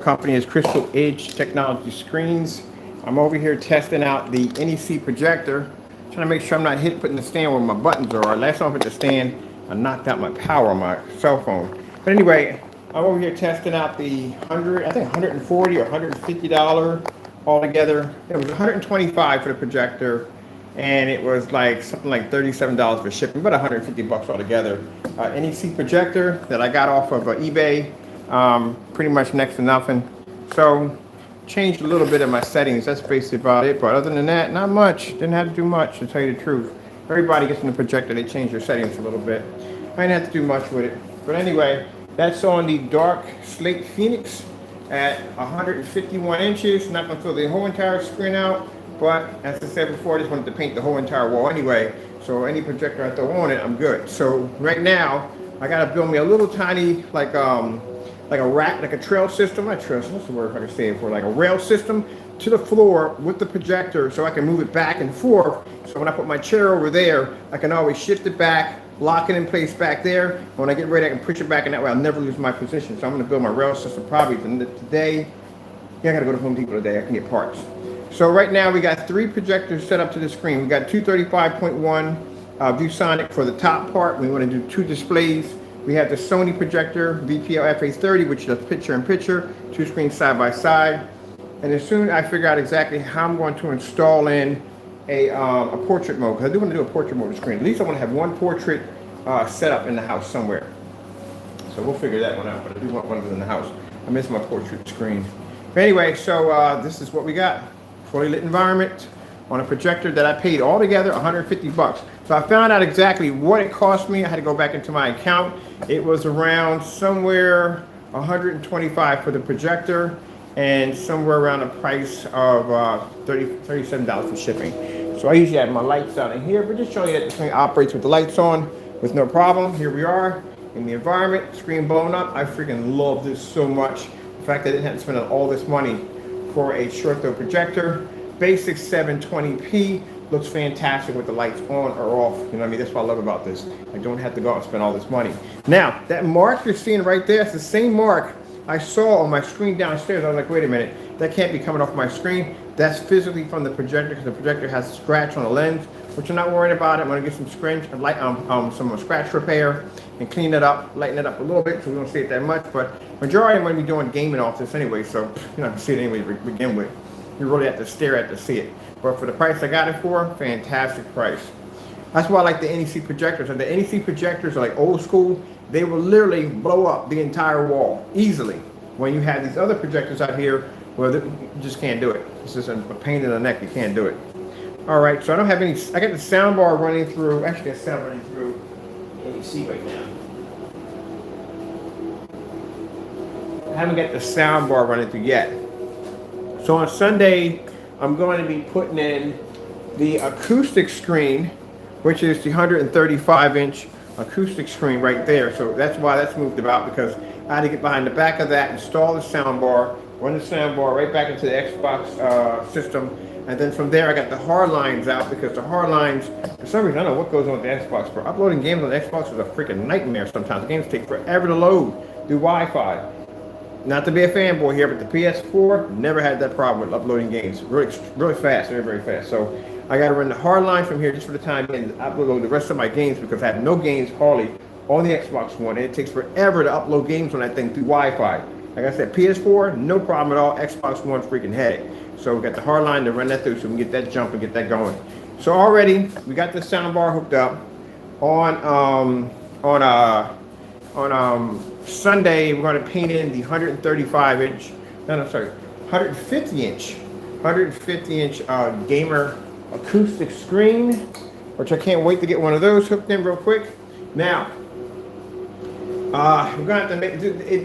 Company is Crystal Edge Technology Screens. I'm over here testing out the NEC projector, trying to make sure I'm not putting the stand where my buttons are. Last time I put the stand, I knocked out my power on my cell phone. But anyway, I'm over here testing out the I think $140 or $150 altogether. It was $125 for the projector, and it was like something like $37 for shipping, but $150 altogether. NEC projector that I got off of eBay. Pretty much next to nothing. So changed a little bit of my settings. That's basically about it. But other than that, not much. Didn't have to do much, to tell you the truth. Everybody gets in the projector, they change their settings a little bit. I didn't have to do much with it. But anyway, that's on the dark slate Phoenix at 151 inches. Not gonna fill the whole entire screen out, but as I said before, I just wanted to paint the whole entire wall anyway. So any projector I throw on it, I'm good. So right now, I gotta build me a little tiny, like a rack, like a trail system, not trail system, what's the word if I can say it for, like a rail system to the floor with the projector so I can move it back and forth. So when I put my chair over there, I can always shift it back, lock it in place back there. When I get ready, I can push it back, and that way I'll never lose my position. So I'm gonna build my rail system probably today. Yeah, I gotta go to Home Depot today, I can get parts. So right now we got 3 projectors set up to the screen. We got 235.1 ViewSonic for the top part. We wanna do 2 displays. We have the Sony projector VPL FA30, which does picture-in-picture, 2 screens side by side. And as soon as I figure out exactly how I'm going to install in a portrait mode, because I do want to do a portrait mode screen. At least I want to have one portrait set up in the house somewhere. So we'll figure that one out, but I do want one of them in the house. I miss my portrait screen. But anyway, so this is what we got. Fully lit environment on a projector that I paid altogether $150. So I found out exactly what it cost me. I had to go back into my account. It was around somewhere $125 for the projector and somewhere around the price of $37 for shipping. So I usually have my lights out in here, but just showing you that the screen operates with the lights on with no problem. Here we are in the environment, screen blown up. I freaking love this so much. The fact that I didn't have to spend all this money for a short throw projector. Basic 720p. Looks fantastic with the lights on or off. You know what I mean? That's what I love about this. I don't have to go out and spend all this money. Now, that mark you're seeing right there, it's the same mark I saw on my screen downstairs. I was like, wait a minute, that can't be coming off my screen. That's physically from the projector, because the projector has a scratch on the lens, which I'm not worried about. I'm gonna get some scratch repair and clean it up, lighten it up a little bit so we don't see it that much. But majority I'm gonna be doing gaming off this anyway, so you're not gonna see it anyway to begin with. You really have to stare at it to see it. But for the price I got it for, fantastic price. That's why I like the NEC projectors. And the NEC projectors are like old school. They will literally blow up the entire wall easily. When you have these other projectors out here, well, you just can't do it. It's just a pain in the neck. You can't do it. All right, so I don't have any. I got the sound bar running through. Actually, got sound running through NEC right now. I haven't got the sound bar running through yet. So on Sunday, I'm going to be putting in the acoustic screen, which is the 135-inch acoustic screen right there. So that's why that's moved about, because I had to get behind the back of that, install the sound bar, run the sound bar right back into the Xbox system, and then from there I got the hard lines out, because the hard lines, for some reason, I don't know what goes on with the Xbox, but uploading games on the Xbox is a freaking nightmare sometimes. Games take forever to load through Wi-Fi. Not to be a fanboy here, but the PS4 never had that problem with uploading games. Really fast, very fast. So I got to run the hard line from here just for the time being to upload the rest of my games, because I have no games hardly on the Xbox One, and it takes forever to upload games on that thing through Wi-Fi. Like I said, PS4, no problem at all. Xbox One, freaking headache. So we got the hard line to run that through so we can get that jump and get that going. So already we got the sound bar hooked up on Sunday. We're going to paint in the 150-inch gamer acoustic screen, which I can't wait to get one of those hooked in real quick. Now, we're going to have to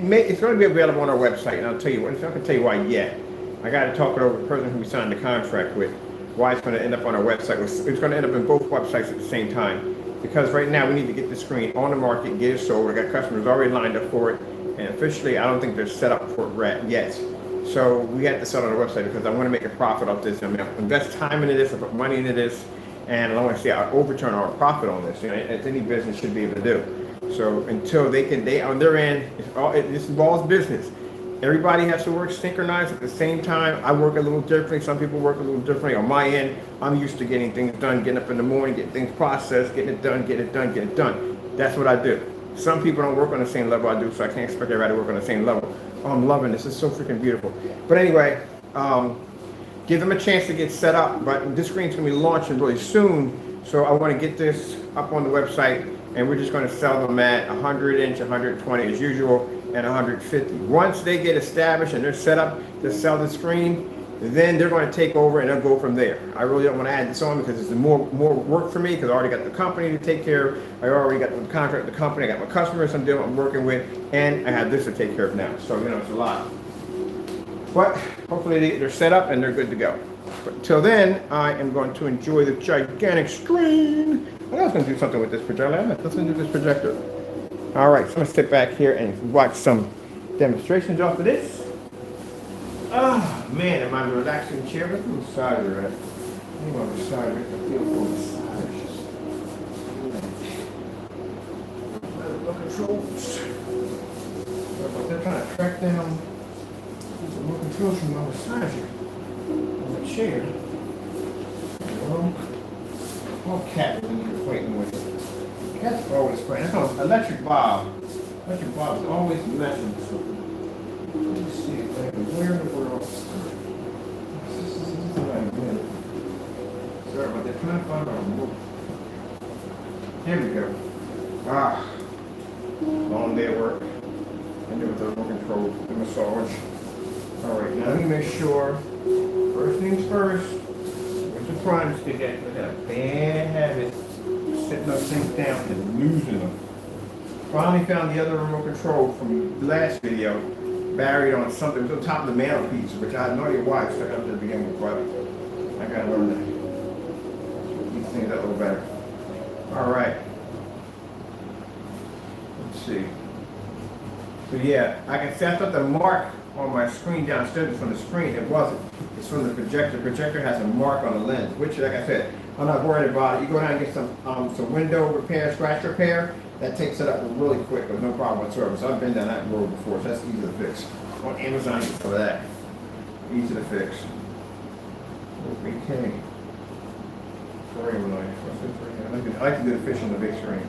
make it's going to be available on our website, and I'll tell you what. I'm not going to tell you why yet. I got to talk it over with the person who we signed the contract with. Why it's going to end up on our website. It's going to end up in both websites at the same time. Because right now we need to get the screen on the market and get it sold. I got customers already lined up for it, and officially I don't think they're set up for it yet. So we have to sell it on the website, because I want to make a profit off this. I mean, I invest time into this, I put money into this, and I don't want to see I overturn our profit on this. You know, as any business should be able to do. So until they on their end, this involves business. Everybody has to work synchronized at the same time. I work a little differently. Some people work a little differently. On my end, I'm used to getting things done, getting up in the morning, getting things processed, getting it done, get it done, get it done. That's what I do. Some people don't work on the same level I do, so I can't expect everybody to work on the same level. Oh, I'm loving this. It's so freaking beautiful. But anyway, give them a chance to get set up. But this screen's going to be launching really soon, so I want to get this up on the website, and we're just going to sell them at 100 inch, 120 as usual, and 150. Once they get established and they're set up to sell the screen, then they're going to take over and they'll go from there. I really don't want to add this on because it's more work for me because I already got the company to take care of. I already got the contract with the company. I got my customers I'm working with, and I have this to take care of now. So, it's a lot. But hopefully they're set up and they're good to go. But until then, I am going to enjoy the gigantic screen. I was going to do something with this projector. Let's do this projector. All right, so I'm going to sit back here and watch some demonstrations off of this. Oh, man, am I relaxing chair? Where's the massager at? I need my massager. I feel for massage. Remote controls. They're trying to track down the remote controls from my massager on the chair. Well, cat when you're fighting with it. Cat's always fighting. That's an electric Bob. Electric Bob is always messing with something. Let me see if I can. Where in the world? This is what I'm doing. Sorry about that. Trying to find our remote. Here we go. Long day at work. And do with the remote control, the massage. All right, now let me make sure. First things first. With the prime stick, I got a bad habit of setting those things down and losing them. Finally found the other remote control from the last video. Buried on something. It was on top of the mantelpiece, which I had no idea why I stuck up there to begin with, but I gotta learn to keep things a little better. Alright. Let's see. So yeah, I can see I thought the mark on my screen downstairs was from the screen. It wasn't. It's from the projector. The projector has a mark on the lens, which, like I said, I'm not worried about it. You go down and get some window repair, scratch repair. That takes it up really quick with no problem whatsoever. So I've been down that road before, so that's easy to fix. On Amazon, you can for that. Easy to fix. Okay. Very nice. I like to do the fish on the big screen.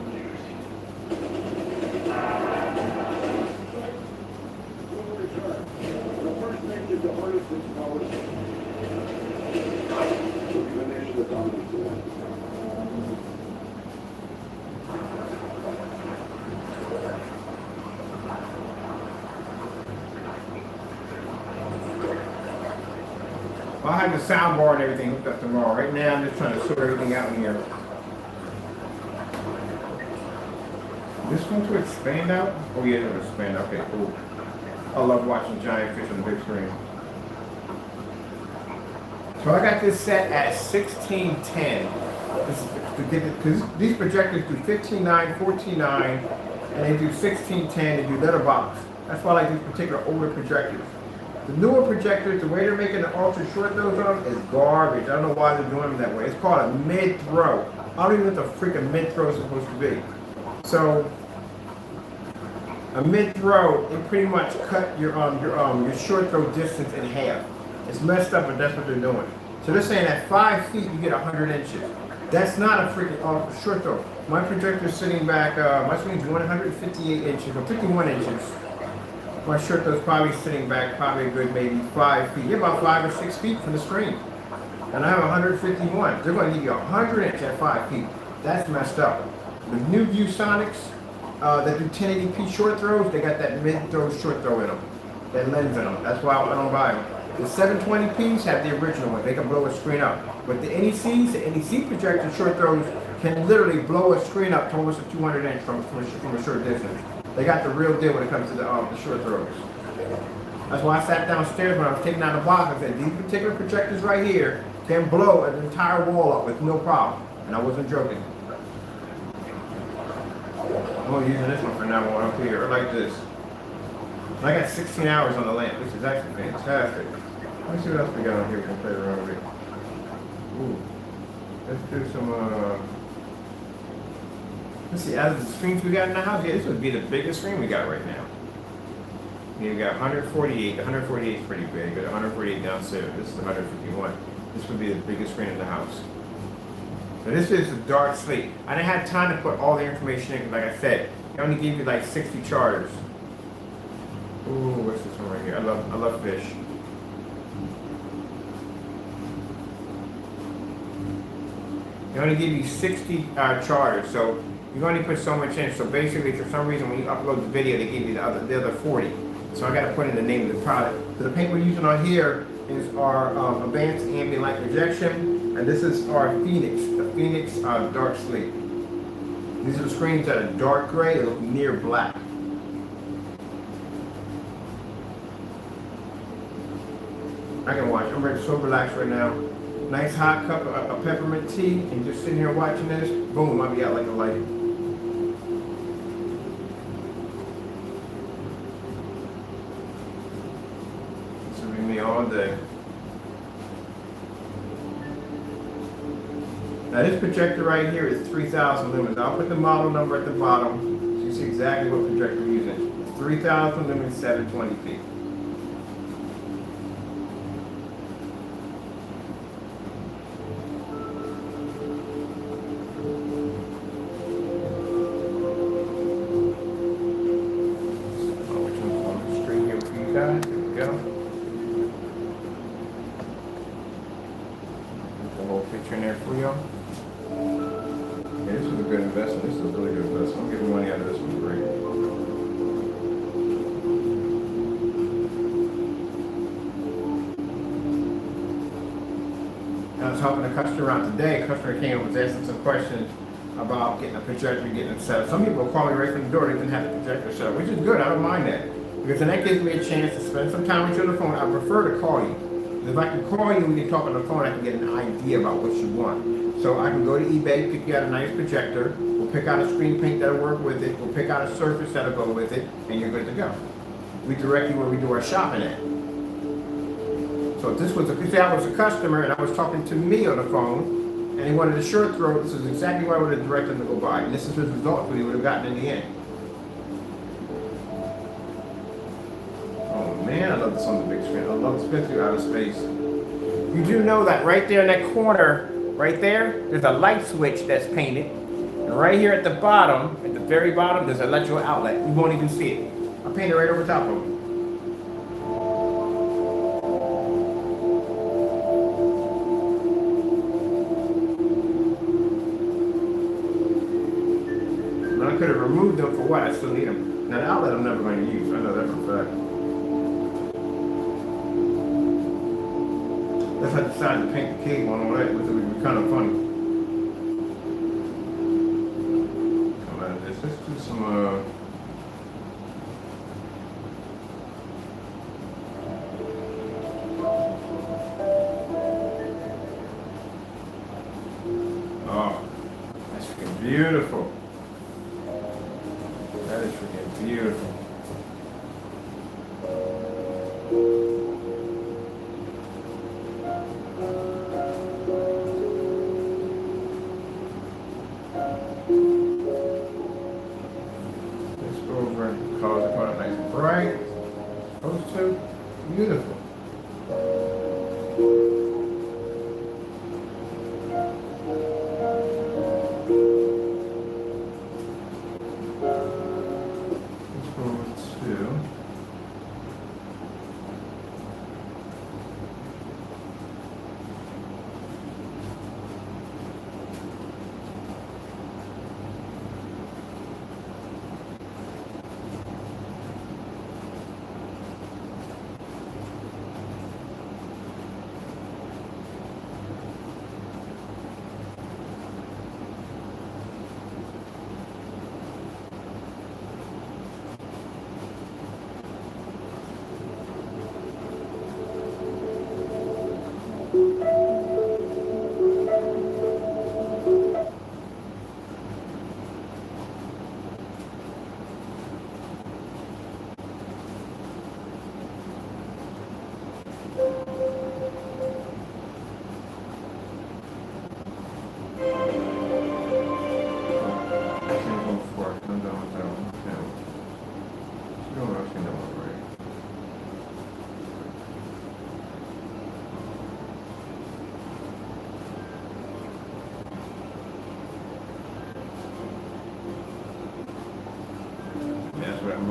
I'll have the soundbar and everything hooked up tomorrow. Right now, I'm just trying to sort everything out in here. This one to expand out? Oh yeah, it'll expand. Okay, cool. I love watching giant fish on the big screen. So I got this set at 1610. Because these projectors do 15.9, 14.9, and they do 1610. They do letterbox. That's why I like these particular older projectors. The newer projectors, the way they're making the ultra short those on is garbage. I don't know why they're doing them that way. It's called a mid-throw. I don't even know what the freaking mid-throw is supposed to be. So a mid-throw, it pretty much cut your short throw distance in half. It's messed up, but that's what they're doing. So they're saying at 5 feet you get 100 inches. That's not a freaking short throw. My projector's sitting back. My screen's 158 inches or 51 inches. My short throw's probably sitting back probably a good maybe 5 feet. You're about 5 or 6 feet from the screen. And I have 151. They're going to give you 100 inch at 5 feet. That's messed up. The new ViewSonics that do 1080p short throws, they got that mid-throw short throw in them. That lens in them. That's why I don't buy them. The 720p's have the original one. They can blow a screen up. But the NECs, the NEC projector short throws can literally blow a screen up to almost a 200 inch from a short distance. They got the real deal when it comes to the short throws. That's why I sat downstairs when I was taking out the box. I said, these particular projectors right here can blow an entire wall up with no problem. And I wasn't joking. I'm only using this one for now on up here, like this. And I got 16 hours on the lamp, which is actually fantastic. Let me see what else we got on here we can play around with. Ooh. Let's do some, let's see, out of the screens we got in the house, yeah, this would be the biggest screen we got right now. You got 148. 148 is pretty big, but 148 downstairs. This is 151. This would be the biggest screen in the house. So this is a dark slate. I didn't have time to put all the information in, like I said. They only give you like 60 charters. Ooh, what's this one right here? I love fish. They only give you 60 charters, so you only put so much in. So basically, for some reason, when you upload the video, they give you the other 40. So I got to put in the name of the product. So the paint we're using on here is our advanced ambient light projection, and this is our Phoenix, the Phoenix dark slate. These are the screens that are dark gray, they look near black. I can watch. I'm ready, so relaxed right now. Nice hot cup of peppermint tea, and just sitting here watching this. Boom, I'll be out like a light. This will be me all day. Now this projector right here is 3,000 lumens. I'll put the model number at the bottom so you see exactly what projector we're using. It's 3,000 lumens, 720p. Picture in there for y'all. Yeah, this was a good investment. This is a really good investment. I'm getting money out of this one. Great. I was helping a customer out today. A customer came and was asking some questions about getting a projector, getting it set up. Some people will call me right from the door. They didn't have the projector set up, which is good. I don't mind that. Because then that gives me a chance to spend some time with you on the phone. I prefer to call you. If I can call you when you talk on the phone, I can get an idea about what you want. So I can go to eBay, pick you out a nice projector, we'll pick out a screen paint that'll work with it, we'll pick out a surface that'll go with it, and you're good to go. We direct you where we do our shopping at. So if this was I was a customer and I was talking to me on the phone, and he wanted a shirt throw, this is exactly what I would have directed him to go buy. And this is his result, what he would have gotten in the end. Man, I love this on the big screen. I love the spin through outer space. You do know that right there in that corner, right there, there's a light switch that's painted. And right here at the bottom, at the very bottom, there's an electrical outlet. You won't even see it. I painted right over top of it. But I could have removed them for what? I still need them. Now the outlet I'm never going to use. I know that for a fact. That's how I decided to paint the cave on all that, which would be kind of funny. Come out of this. Let's do some, oh, that's freaking beautiful. That is freaking beautiful. Colors are coming out nice and bright. Those two, beautiful. Let's go with two. I'm done with that one. Yeah. You know what else you know already.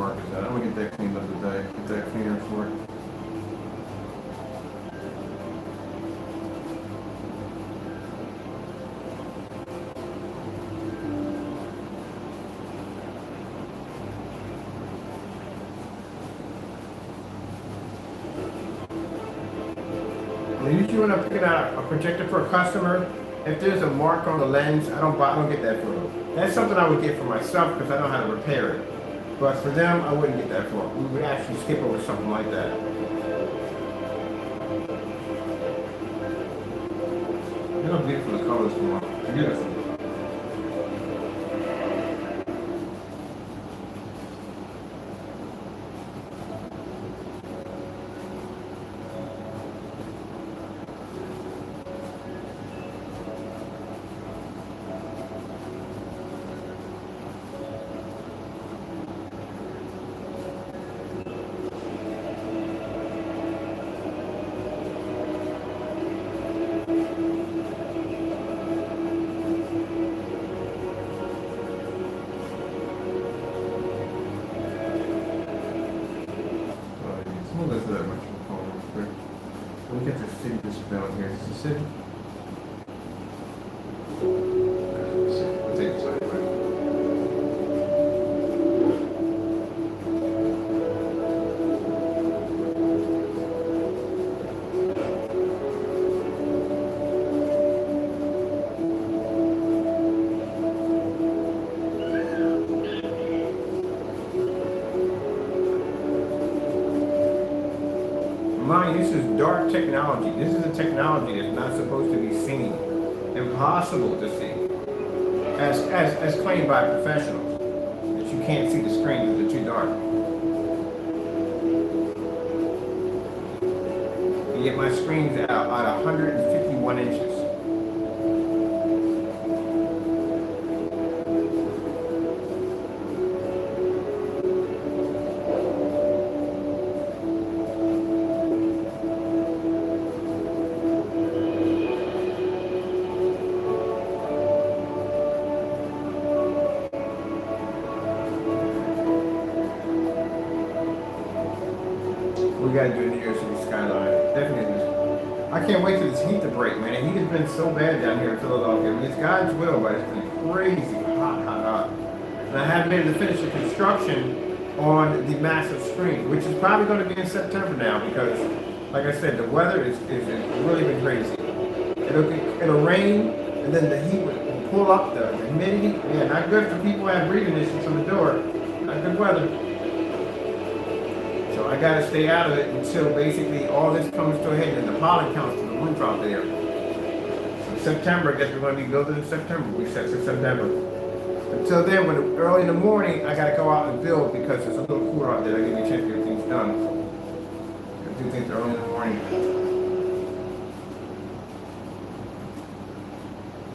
markers out. I'm gonna get that cleaned up today. Get that cleaner for it. And usually when I'm picking out a projector for a customer, if there's a mark on the lens, I don't get that photo. That's something I would get for myself because I know how to repair it. But for them, I wouldn't get that photo. We would actually skip over something like that. Look how beautiful the colors come out. Beautiful. Let's do that much real quick. Let me get the city display here. Is this the city? Let's take this out of the way. Mind, this is dark technology. This is a technology that's not supposed to be seen. Impossible to see. As claimed by professionals. That you can't see the screen because they're too dark. And yet my screen's out at 151 inches. We gotta do a New York City skyline. Definitely. I can't wait for this heat to break, man. The heat has been so bad down here in Philadelphia. I mean, it's God's will, but it's been crazy hot. And I haven't been able to finish the construction on the massive screen, which is probably going to be in September now because, like I said, the weather is really been crazy. It'll rain, and then the heat will pull up the humidity. Yeah, not good for people who have breathing issues from the door. Not good weather. So I gotta stay out of it until basically all this comes to a head and the pollen counts to the roof out there. So September, I guess we're gonna be building in September. We set for September. Until then, when early in the morning, I gotta go out and build because it's a little cooler out there. I give me a chance to get things done. I do things early in the morning.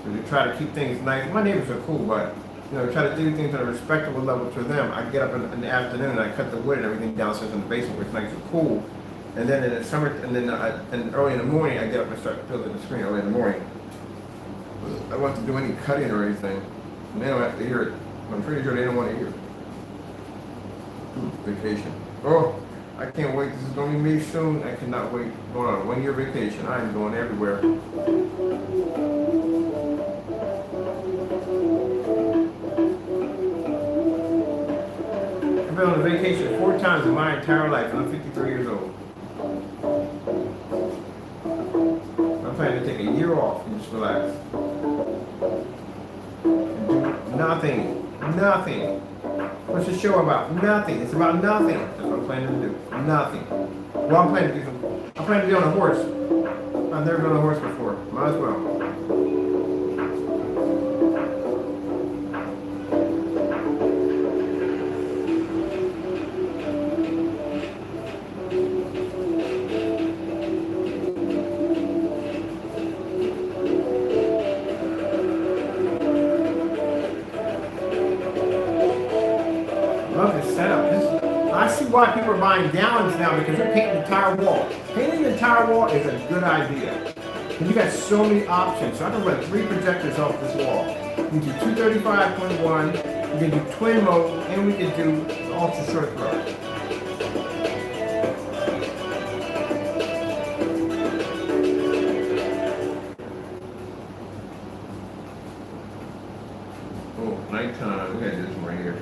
So we try to keep things nice. My neighbors are cool, but try to do things at a respectable level to them. I get up in the afternoon and I cut the wood and everything downstairs in the basement where it's nice and cool. And then in the summer, and early in the morning, I get up and start building the screen early in the morning. I don't want to do any cutting or anything. And they don't have to hear it. I'm pretty sure they don't want to hear it. Vacation. Oh, I can't wait. This is going to be me soon. I cannot wait. Going on a 1-year vacation. I am going everywhere. I've been on a vacation 4 times in my entire life, and I'm 53 years old. I'm planning to take a year off and just relax. And do nothing. What's the show about? Nothing. It's about nothing. That's what I'm planning to do. Nothing. Well, I'm planning to be on a horse. I've never been on a horse before. Might as well. Why people are buying gallons now because they're painting the entire wall. Painting the entire wall is a good idea. And you got so many options. So I can run 3 projectors off this wall. You do 235.1, We can do twin mode, and we can do ultra short throw. Oh, nighttime. We got this one right here.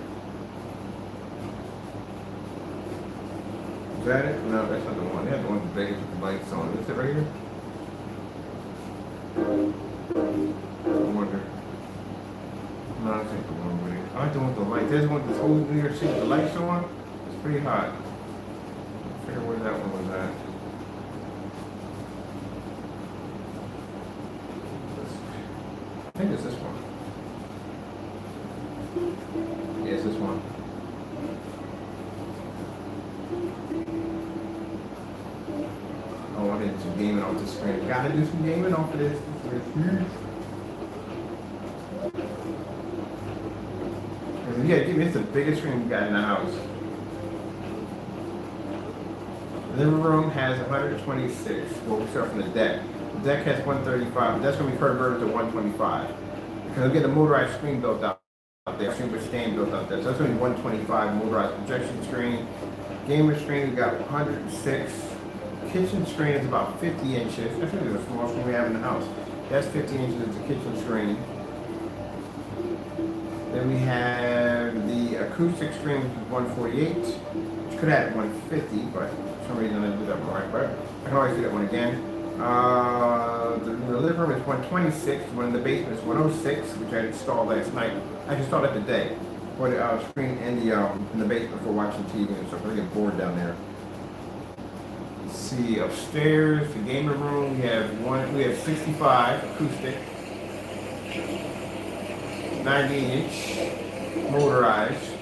Is that it? No, that's not the one. That's the one with the biggest with the lights on. Is it right here? I wonder. No, I think the one with it. I like the one with the lights. There's one with this old New York City with the lights on. It's pretty hot. I figure where that one was at. I think it's this one. Yeah, it's this one. Oh, I did some gaming off the screen. Gotta do some gaming off of this. This is huge. Yeah, give me the biggest screen we got in the house. The living room has 126. Well, we start from the deck. The deck has 135. That's going to be converted to 125. Because we get a motorized screen built out there. Screen with stand built out there. So that's going to be 125 motorized projection screen. Gamer screen, we got 106. Kitchen screen is about 50 inches. That's really the small screen we have in the house. That's 50 inches. It's a kitchen screen. Then we have the acoustic screen, which is 148, which could add 150, but for some reason I did that wrong, but I can always do that one again. The living room is 126, one in the basement is 106, which I installed last night. I installed it today for the screen in the basement for watching TV and stuff. I get bored down there. Let's see, upstairs, the gamer room, we have 65 acoustic. 90-inch motorized.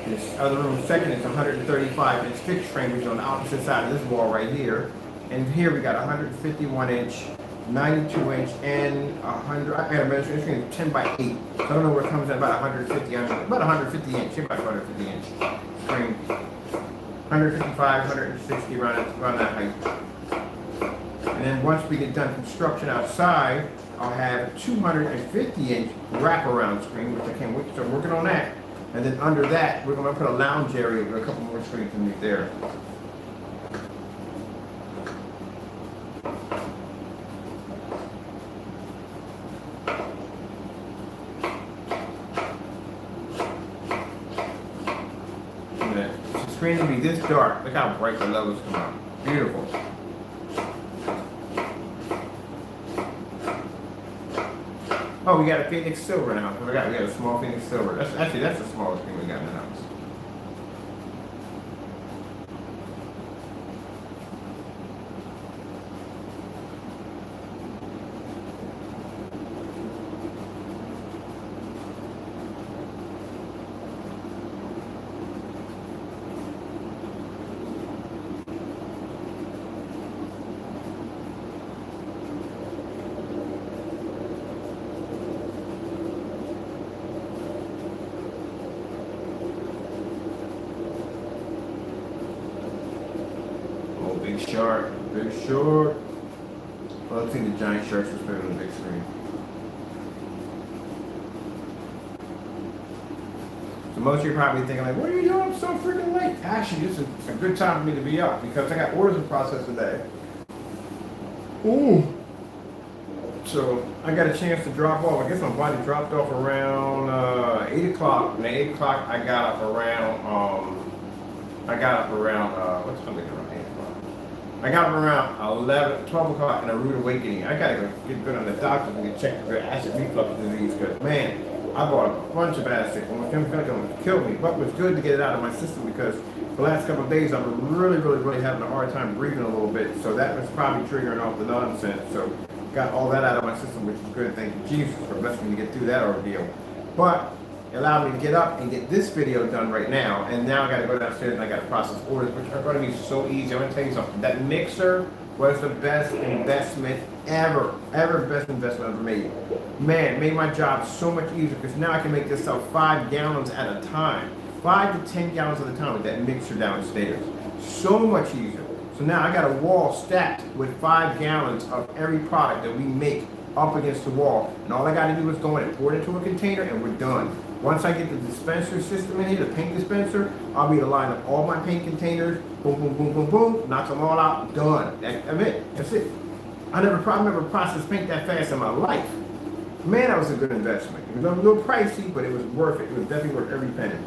This other room second is 135-inch fixed frame, which is on the opposite side of this wall right here. And here we got 151-inch, 92-inch, and 100. I gotta measure this screen is 10 by 8. So I don't know where it comes in about 150. About 150 inch. About 150 inch screen. 155, 160 around that height. And then once we get done construction outside, I'll have 250-inch wraparound screen, which I can't wait to start working on that. And then under that, we're going to put a lounge area with a couple more screens underneath there. And the screen will be this dark. Look how bright the levels come out. Beautiful. Oh, we got a Phoenix Silver now. We got a small Phoenix Silver. That's the smallest thing we got in the house. Big shark, big shark. Well, I've seen the giant sharks was better on the big screen. So most of you are probably thinking like, what are you doing? I'm so freaking late. Actually, this is a good time for me to be up because I got orders in process today. Ooh. So I got a chance to drop off. I guess my body dropped off around 8 o'clock. And at 8 o'clock, I got up around, what's something around 8 o'clock? I got up around 12 o'clock in a rude awakening. I gotta go get good on the doctor and get checked for acid reflux disease because, man, I bought a bunch of acid. Almost felt like it almost killed me. But it was good to get it out of my system because the last couple of days I've been really having a hard time breathing a little bit. So that was probably triggering off the nonsense. So got all that out of my system, which is good. Thank you, Jesus, for blessing me to get through that ordeal. But it allowed me to get up and get this video done right now. And now I got to go downstairs and I got to process orders, which are going to be so easy. I'm going to tell you something. That mixer was the best investment ever best investment ever made. Man, it made my job so much easier because now I can make this out 5 gallons at a time. 5 to 10 gallons at a time with that mixer downstairs. So much easier. So now I got a wall stacked with 5 gallons of every product that we make up against the wall. And all I got to do is go in and pour it into a container and we're done. Once I get the dispenser system in here, the paint dispenser, I'll be able to line up all my paint containers, boom, boom, boom, boom, boom, knock them all out, done. That's it. That's it. I never processed paint that fast in my life. Man, that was a good investment. It was a little pricey, but it was worth it. It was definitely worth every penny.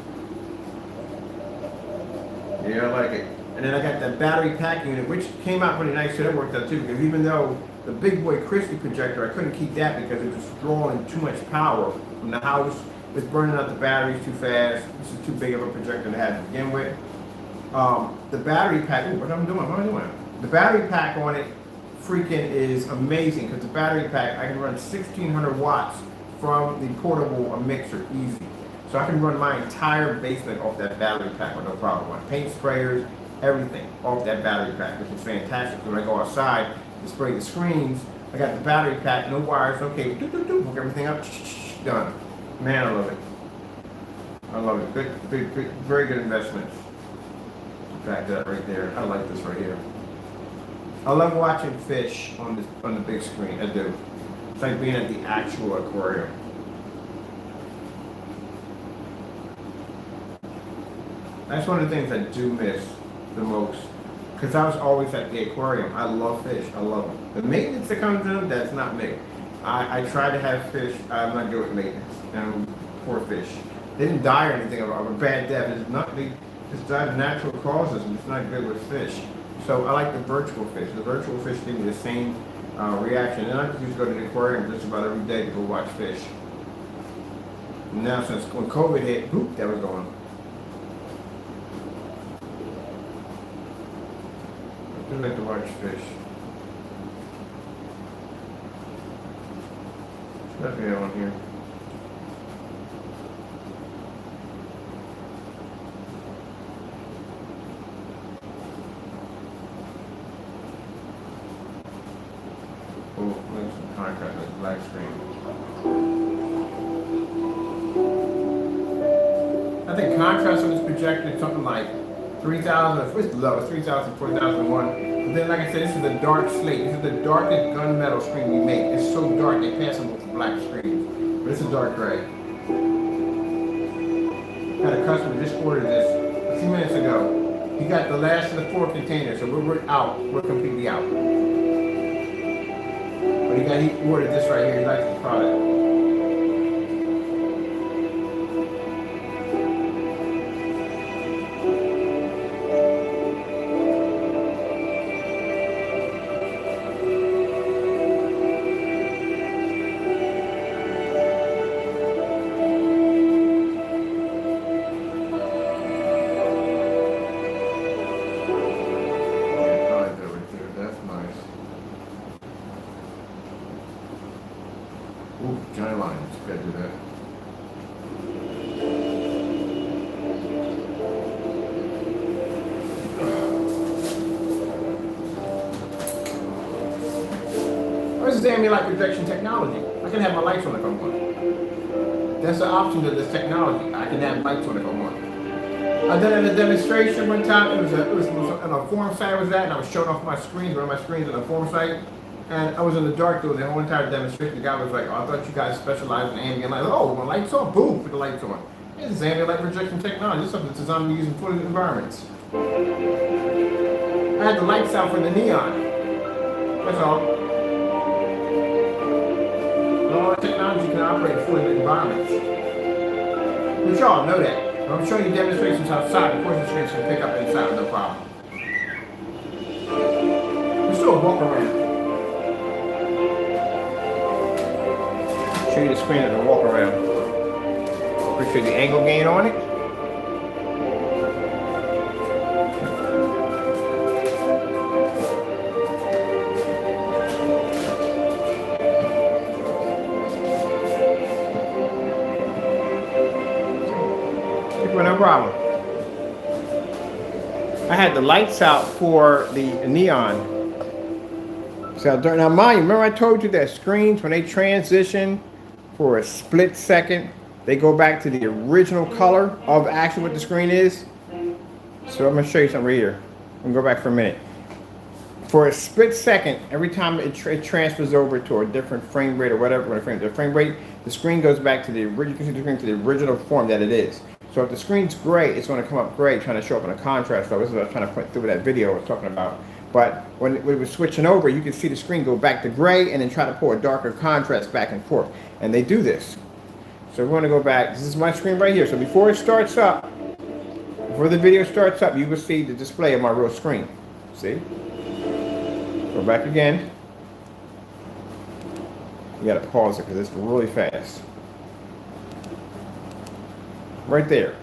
Yeah, I like it. And then I got that battery pack unit, which came out pretty nice, so that worked out too, because even though the big boy Christie projector, I couldn't keep that because it was drawing too much power from the house. It's burning out the batteries too fast. This is too big of a projector to have to begin with. The battery pack, ooh, what am I doing? The battery pack on it freaking is amazing because the battery pack, I can run 1600 watts from the portable mixer easy. So I can run my entire basement off that battery pack with no problem. My paint sprayers, everything off that battery pack, which is fantastic. When I go outside to spray the screens, I got the battery pack, no wires, okay, hook everything up, done. Man, I love it. I love it. Good, very good investment. Back that right there. I like this right here. I love watching fish on the big screen. I do. It's like being at the actual aquarium. That's one of the things I do miss the most. Because I was always at the aquarium. I love fish. I love them. The maintenance that comes to them, that's not me. I try to have fish. I'm not good with maintenance. Poor fish. They didn't die or anything of a bad death. It's not. They just died of natural causes, and it's not good with fish. So I like the virtual fish. The virtual fish give me the same reaction. And I just go to the aquarium just about every day to go watch fish. And now since when COVID hit, boop, that was gone. I do like to watch fish. Nothing on here. Oh, make some contrast with black screen. I think contrast on this projector is something like 3,000. It's low, it's 3,000, 4,001. But then, like I said, this is the dark slate. This is the darkest gunmetal screen we make. It's so dark they pass them with black screens. But it's a dark gray. Had a customer just ordered this a few minutes ago. He got the last of the 4 containers, so we're out. We're completely out. But he ordered this right here. He likes the product. Ooh, giant lines. Gotta do that. This is AME light projection technology. I can have my lights on if I want. That's the option to this technology. I can have lights on if I want. I did a demonstration one time. It was on a forum site I was at, and I was showing off my screens, one of my screens on a forum site. And I was in the dark doing the whole entire demonstration. The guy was like, oh, I thought you guys specialized in ambient light. Oh, when lights on, boom, put the lights on. This is ambient light projection technology. This is something that's designed to use in flooded environments. I had the lights out for the neon. That's all. All the technology can operate in flooded environments. But y'all know that. I'm showing you demonstrations outside. Of course, the screens can pick up inside, no problem. Let's do a walk around. Show you the screen as I walk around. Appreciate the angle gain on it. No problem. I had the lights out for the neon. So now mind you, remember I told you that screens, when they transition for a split second, they go back to the original color of actually what the screen is. So I'm gonna show you something right here. I'm gonna go back for a minute. For a split second, every time it transfers over to a different frame rate or whatever, the frame rate, the screen goes back to the original. You can see the screen to the original form that it is. So if the screen's gray, it's going to come up gray, trying to show up in a contrast. So this is what I was trying to point through that video I was talking about. But when it was switching over, you can see the screen go back to gray and then try to pull a darker contrast back and forth. And they do this. So we're going to go back. This is my screen right here. So before it starts up, before the video starts up, you will see the display of my real screen. See? Go back again. You got to pause it because it's really fast. Right there.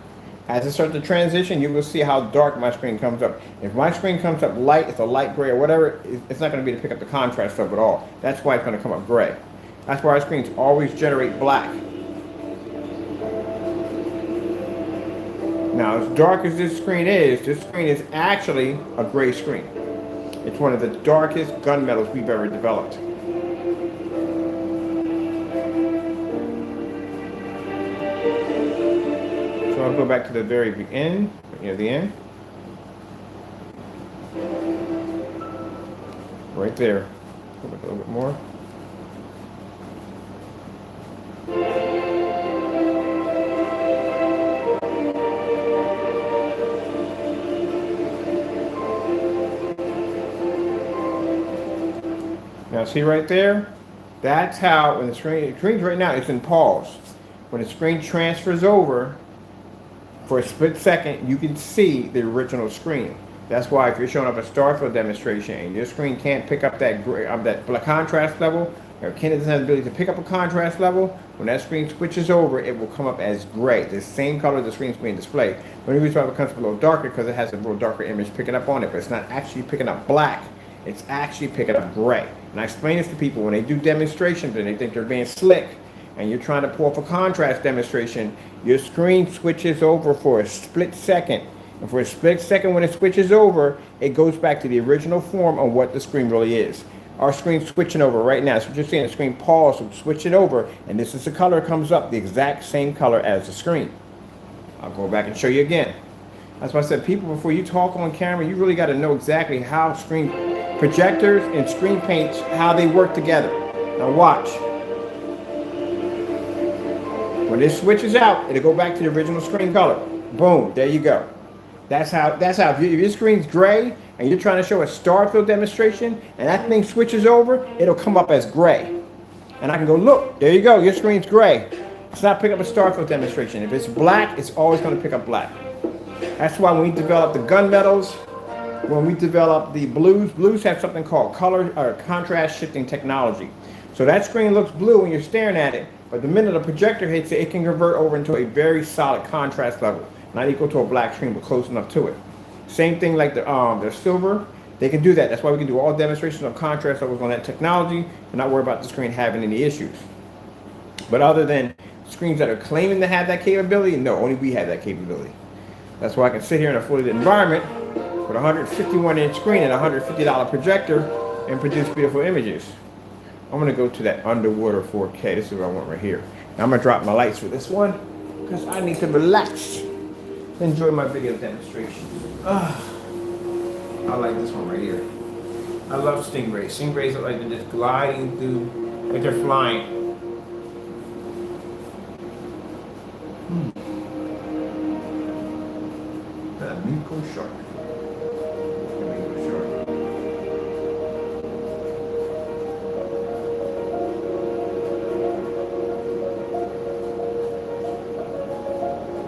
As it starts to transition, you will see how dark my screen comes up. If my screen comes up light, it's a light gray or whatever, it's not going to be to pick up the contrast of it all. That's why it's going to come up gray. That's why our screens always generate black. Now, as dark as this screen is actually a gray screen. It's one of the darkest gunmetals we've ever developed. So I'll go back to the very end, near the end. Right there. Go back a little bit more. Now see right there? That's how, when the screen right now, it's in pause. When the screen transfers over, for a split second, you can see the original screen. That's why if you're showing up a Starfield demonstration and your screen can't pick up that gray, that contrast level, or Ken doesn't have the ability to pick up a contrast level, when that screen switches over, it will come up as gray, the same color the screen's being displayed. The only reason why it becomes a little darker because it has a little darker image picking up on it, but it's not actually picking up black. It's actually picking up gray. And I explain this to people when they do demonstrations and they think they're being slick, and you're trying to pull off a contrast demonstration, your screen switches over for a split second. And for a split second when it switches over, it goes back to the original form of what the screen really is. Our screen's switching over right now. So you're seeing the screen pause, so switch it over, and this is the color that comes up, the exact same color as the screen. I'll go back and show you again. That's why I said, people, before you talk on camera, you really got to know exactly how screen projectors and screen paints, how they work together. Now watch. When this switches out, it'll go back to the original screen color. Boom, there you go. That's how if your screen's gray and you're trying to show a Starfield demonstration and that thing switches over, it'll come up as gray. And I can go, look, there you go, your screen's gray. It's not picking up a Starfield demonstration. If it's black, it's always going to pick up black. That's why when we develop the gunmetals, when we develop the blues have something called color or contrast shifting technology. So that screen looks blue when you're staring at it, but the minute a projector hits it, it can convert over into a very solid contrast level. Not equal to a black screen, but close enough to it. Same thing like the silver, they can do that. That's why we can do all demonstrations of contrast levels on that technology and not worry about the screen having any issues. But other than screens that are claiming to have that capability, no, only we have that capability. That's why I can sit here in a fully lit environment with a 151-inch screen and a $150 projector and produce beautiful images. I'm going to go to that underwater 4K. This is what I want right here. Now I'm going to drop my lights for this one because I need to relax. Enjoy my video demonstration. I like this one right here. I love stingrays. Stingrays look like they're just gliding through, like they're flying. The Miko shark. The Miko shark.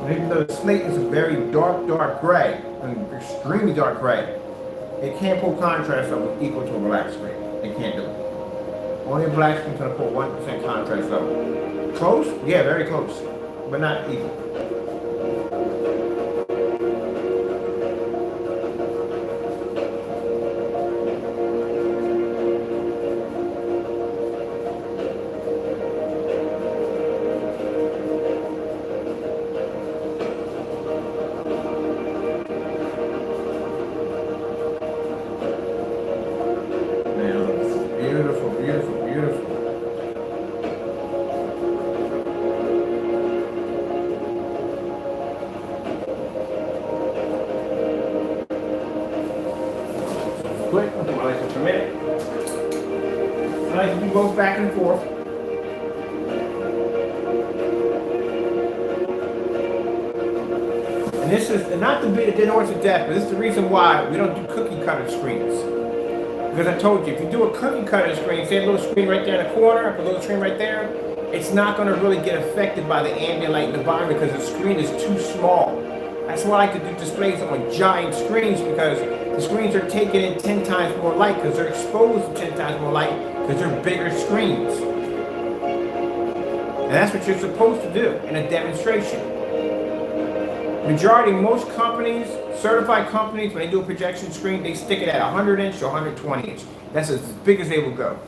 Even though the slate is a very dark gray, an extremely dark gray, it can't pull contrast level equal to a black screen. It can't do it. Only a black screen can pull 1% contrast level. Close? Yeah, very close, but not equal. Beautiful. 1 it. I'll do my lights for a minute. I like to do both back and forth. And this is not to beat a dead horse to death, but this is the reason why we don't do cookie cutter screens. Because I told you, if you do a cookie cutter screen, say a little screen right there in the corner, a little screen right there, it's not going to really get affected by the ambient light in the environment because the screen is too small. That's why I like to do displays on giant screens, because the screens are taking in 10 times more light because they're exposed to 10 times more light because they're bigger screens. And that's what you're supposed to do in a demonstration. Majority, most companies, certified companies, when they do a projection screen, they stick it at 100 inch to 120 inch. That's as big as they will go.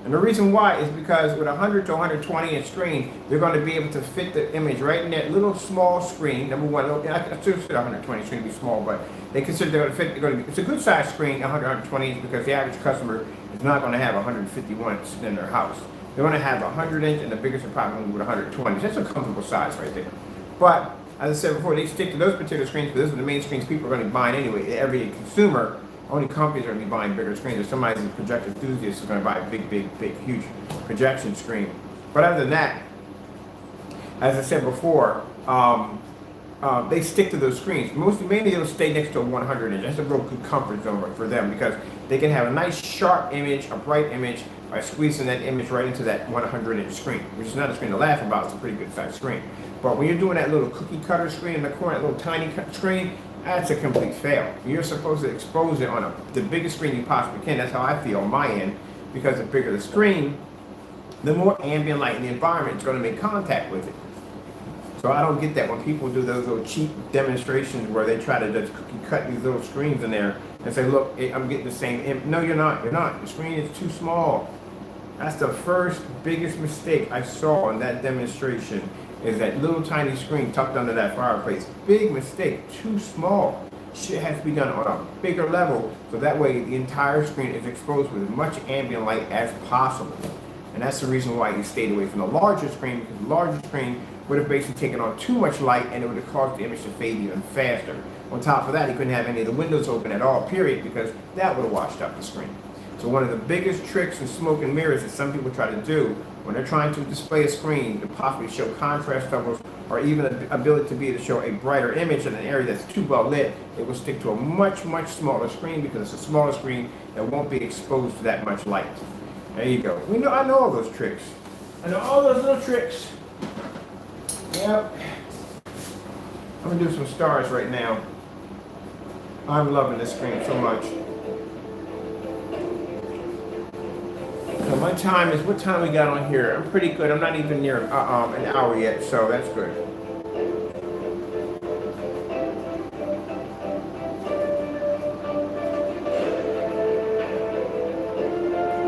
And the reason why is because with a 100 to 120 inch screen, they're going to be able to fit the image right in that little small screen. Number one, I consider 120 screen to be small, but they consider they're going to fit. They're going to be, it's a good size screen, 100, 120 inch, because the average customer is not going to have 151 sitting in their house. They're going to have 100 inch, and the biggest apartment with 120. That's a comfortable size right there. But as I said before, they stick to those particular screens because those are the main screens people are going to be buying anyway. Every consumer, only companies are going to be buying bigger screens. If somebody's a projector enthusiast is going to buy a big, huge projection screen. But other than that, as I said before, they stick to those screens. Mainly they'll stay next to a 100 inch. That's a real good comfort zone for them because they can have a nice sharp image, a bright image, by squeezing that image right into that 100 inch screen, which is not a screen to laugh about. It's a pretty good size screen. But when you're doing that little cookie cutter screen in the corner, that little tiny screen, that's a complete fail. You're supposed to expose it on the biggest screen you possibly can. That's how I feel on my end, because the bigger the screen, the more ambient light in the environment is going to make contact with it. So I don't get that when people do those little cheap demonstrations where they try to just cookie cut these little screens in there and say, look, I'm getting the same image. No, you're not. You're not. The screen is too small. That's the first biggest mistake I saw in that demonstration, is that little tiny screen tucked under that fireplace. Big mistake, too small. Shit has to be done on a bigger level, so that way the entire screen is exposed with as much ambient light as possible. And that's the reason why you stayed away from the larger screen, because the larger screen would have basically taken on too much light and it would have caused the image to fade even faster. On top of that, you couldn't have any of the windows open at all, period, because that would have washed out the screen. So one of the biggest tricks in smoke and mirrors that some people try to do when they're trying to display a screen to possibly show contrast levels or even the ability to be able to show a brighter image in an area that's too well lit, it will stick to a much smaller screen because it's a smaller screen that won't be exposed to that much light. There you go. I know all those tricks. I know all those little tricks. Yep. I'm gonna do some stars right now. I'm loving this screen so much. So my time is, what time we got on here? I'm pretty good. I'm not even near an hour yet, so that's good.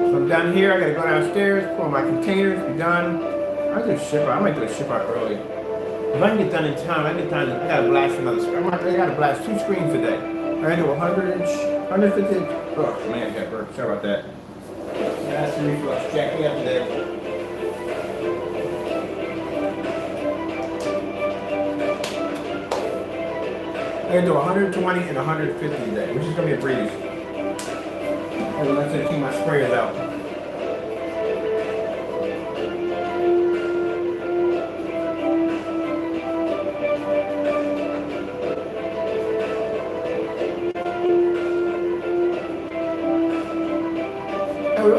So I'm down here. I gotta go downstairs, pull my containers, be done. I might do a ship out early. If I can get done in time, I gotta blast another screen. I gotta blast 2 screens today. I gotta do 100 inch, 150 inch. Oh man, that hurt. Sorry about that. That's the reflux. Jack me up today. I'm going to do 120 and 150 today, which is going to be a breeze. And let's keep my sprayers out. We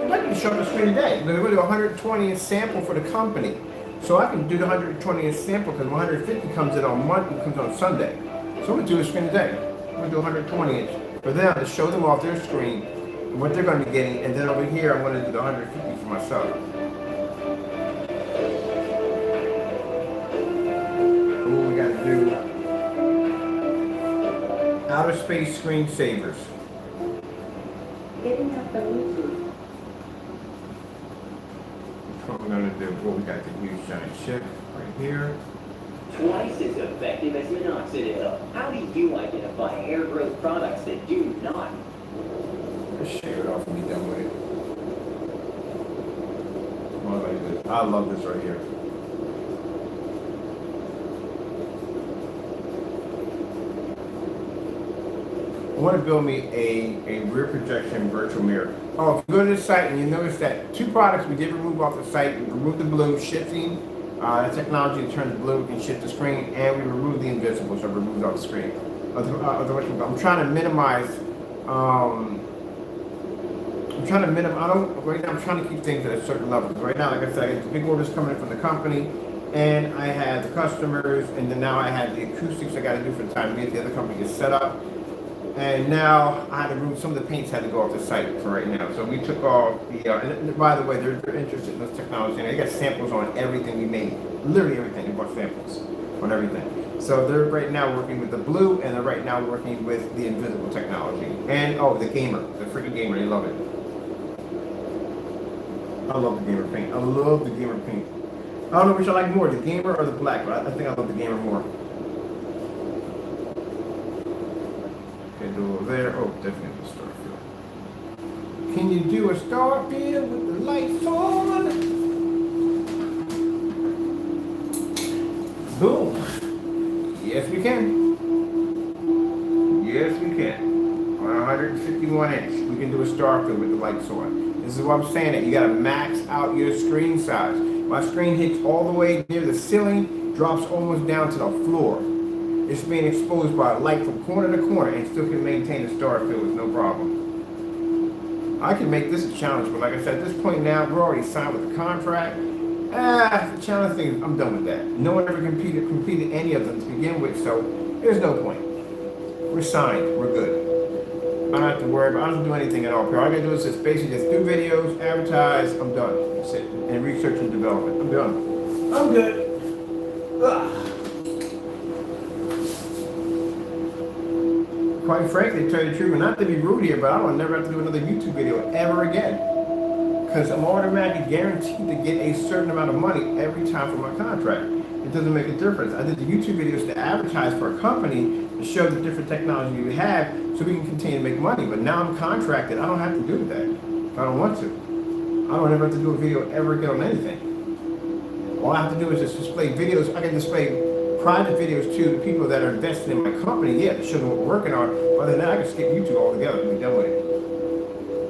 might be showing the screen today. We're going to do 120 and sample for the company. So I can do the 120 and sample because 150 comes in on Monday, comes on Sunday. So I'm going to do a screen today. I'm going to do 120 inch for them to show them off their screen and what they're going to be getting. And then over here, I'm going to do the 150 for myself. Ooh, we got to do outer space screensavers. What we're going to do, we got the huge giant ship right here. Twice as effective as minoxidil. How do you identify hair growth products that do not? Just shave it off and be done with it. I like this. I love this right here. I want to build me a rear projection virtual mirror. Oh, if you go to the site and you notice that 2 products we did remove off the site, we removed the blue shifting, the technology to turn the blue and shift the screen, and we removed the invisible, so I removed off the screen. I'm trying to minimize, right now I'm trying to keep things at a certain level. Right now, like I said, I get the big orders coming in from the company, and I had the customers, and then now I had the acoustics I got to do for the time to get the other company get set up. And now I had to remove some of the paints had to go off the site for right now. So we took off the, and by the way, they're interested in this technology, and they got samples on everything we made, literally everything. They bought samples on everything. So they're right now working with the blue, and they're right now working with the invisible technology. And oh, the gamer, the freaking gamer, they love it. I love the gamer paint. I love the gamer paint. I don't know which I like more, the gamer or the black, but I think I love the gamer more. Okay, do over there. Oh, definitely the star field. Can you do a star field with the lights on? Boom. Yes, we can. Yes, we can. On 151 inch, we can do a star field with the lights on. This is what I'm saying, that you gotta max out your screen size. My screen hits all the way near the ceiling, drops almost down to the floor. It's being exposed by light from corner to corner and still can maintain a star field with no problem. I can make this a challenge, but like I said, at this point now, we're already signed with the contract. The challenge thing, I'm done with that. No one ever completed any of them to begin with, so there's no point. We're signed, we're good. I don't have to worry about, I don't do anything at all. All I gotta do is just basically just do videos, advertise, I'm done. That's it. And research and development, I'm done. I'm good. Ugh. Quite frankly, to tell you the truth, and not to be rude here, but I don't never have to do another YouTube video ever again. Because I'm automatically guaranteed to get a certain amount of money every time for my contract. It doesn't make a difference. I did the YouTube videos to advertise for a company to show the different technology we have so we can continue to make money. But now I'm contracted. I don't have to do that if I don't want to. I don't ever have to do a video ever again on anything. All I have to do is just display videos. I can display private videos to the people that are invested in my company, yeah, to show them what we're working on. Other than that, I can skip YouTube altogether and be done with it.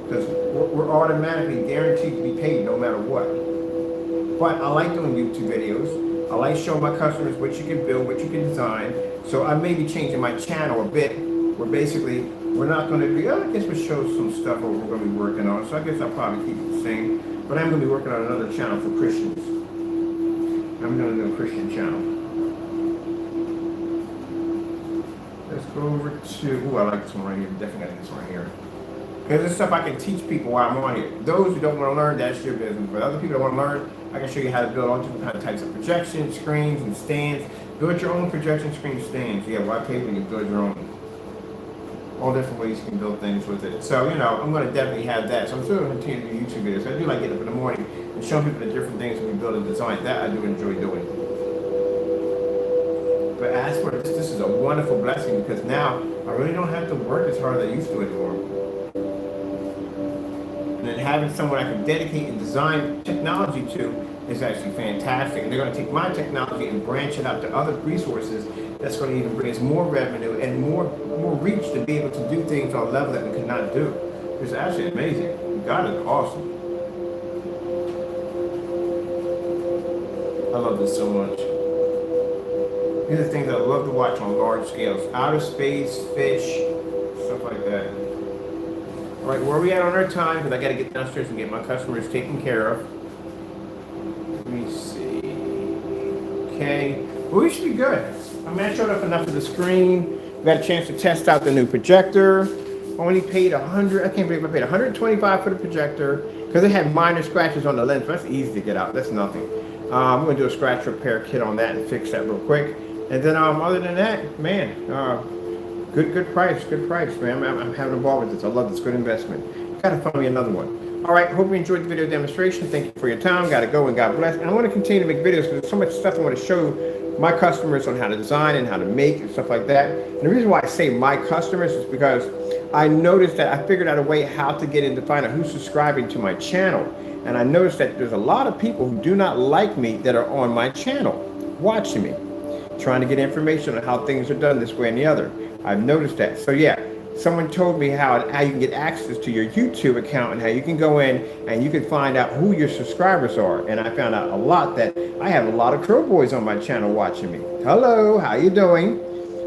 Because we're automatically guaranteed to be paid no matter what. But I like doing YouTube videos. I like showing my customers what you can build, what you can design. So I may be changing my channel a bit, where basically we're not going to be, I guess we'll show some stuff what we're going to be working on. So I guess I'll probably keep it the same. But I'm going to be working on another channel for Christians. I'm going to do a Christian channel. Let's go over to, I like this one right here. Definitely got this one right here. Because this stuff I can teach people while I'm on here. Those who don't want to learn, that's your business. But other people that want to learn, I can show you how to build all different kind of types of projection screens and stands. Build your own projection screen stands. Yeah, why pay when you build your own? All different ways you can build things with it. So, I'm going to definitely have that. So I'm still going to continue to do YouTube videos. I do like getting up in the morning and showing people the different things when we build and design. That I do enjoy doing. But as for this is a wonderful blessing because now I really don't have to work as hard as I used to anymore. And then having someone I can dedicate and design technology to is actually fantastic. And they're going to take my technology and branch it out to other resources that's going to even bring us more revenue and more reach to be able to do things on a level that we could not do. It's actually amazing. God is awesome. I love this so much. These are things that I love to watch on large scales. Outer space, fish, stuff like that. All right, where are we at on our time? Because I got to get downstairs and get my customers taken care of. Let me see. Okay. Well, we should be good. I mean, I showed up enough of the screen. We got a chance to test out the new projector. Only paid $100. I can't believe I paid $125 for the projector because it had minor scratches on the lens. That's easy to get out. That's nothing. I'm going to do a scratch repair kit on that and fix that real quick. And then other than that, man, good price, man. I'm having a ball with this. I love this. Good investment. Gotta find me another one. All right, hope you enjoyed the video demonstration. Thank you for your time. Gotta go and God bless. And I want to continue to make videos because there's so much stuff I want to show my customers on how to design and how to make and stuff like that. And the reason why I say my customers is because I noticed that I figured out a way how to get in to find out who's subscribing to my channel. And I noticed that there's a lot of people who do not like me that are on my channel watching me, trying to get information on how things are done this way and the other. I've noticed that. So yeah, someone told me how you can get access to your YouTube account and how you can go in and you can find out who your subscribers are. And I found out a lot that I have a lot of Crow Boys on my channel watching me. Hello, how you doing?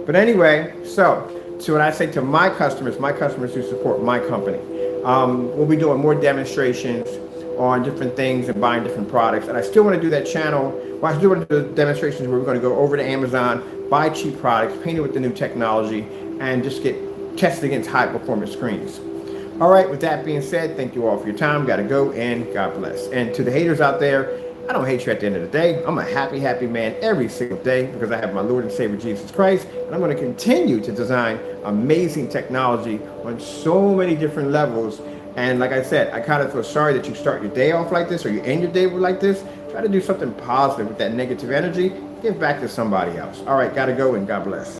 But anyway, so what I say to my customers who support my company, we'll be doing more demonstrations on different things and buying different products. And I still want to do that channel. Well, I still want to do demonstrations where we're going to go over to Amazon, buy cheap products, paint it with the new technology, and just get tested against high performance screens. All right, with that being said, thank you all for your time. Got to go, and God bless. And to the haters out there, I don't hate you at the end of the day. I'm a happy, happy man every single day because I have my Lord and Savior Jesus Christ, and I'm going to continue to design amazing technology on so many different levels. And like I said, I kind of feel sorry that you start your day off like this or you end your day like this. Try to do something positive with that negative energy. Give back to somebody else. All right, got to go, and God bless.